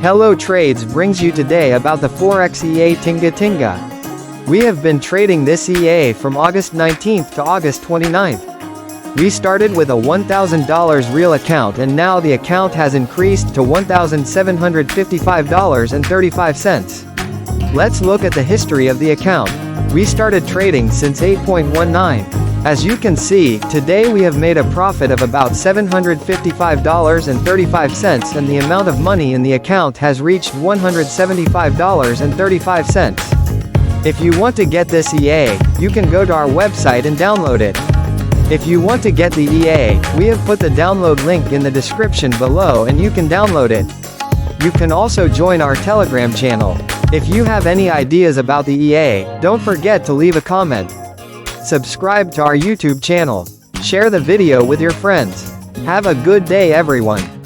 Hello Trades brings you today about the Forex EA Tinga Tinga. We have been trading this EA from August 19th to August 29th. We started with a $1,000 real account and now the account has increased to $1,755.35. Let's look at the history of the account. We started trading since 8.19. As you can see, today we have made a profit of about $755.35 and the amount of money in the account has reached $175.35. If you want to get this EA, you can go to our website and download it. If you want to get the EA, we have put the download link in the description below and you can download it. You can also join our Telegram channel. If you have any ideas about the EA, don't forget to leave a comment. Subscribe to our YouTube channel. Share the video with your friends. Have a good day everyone.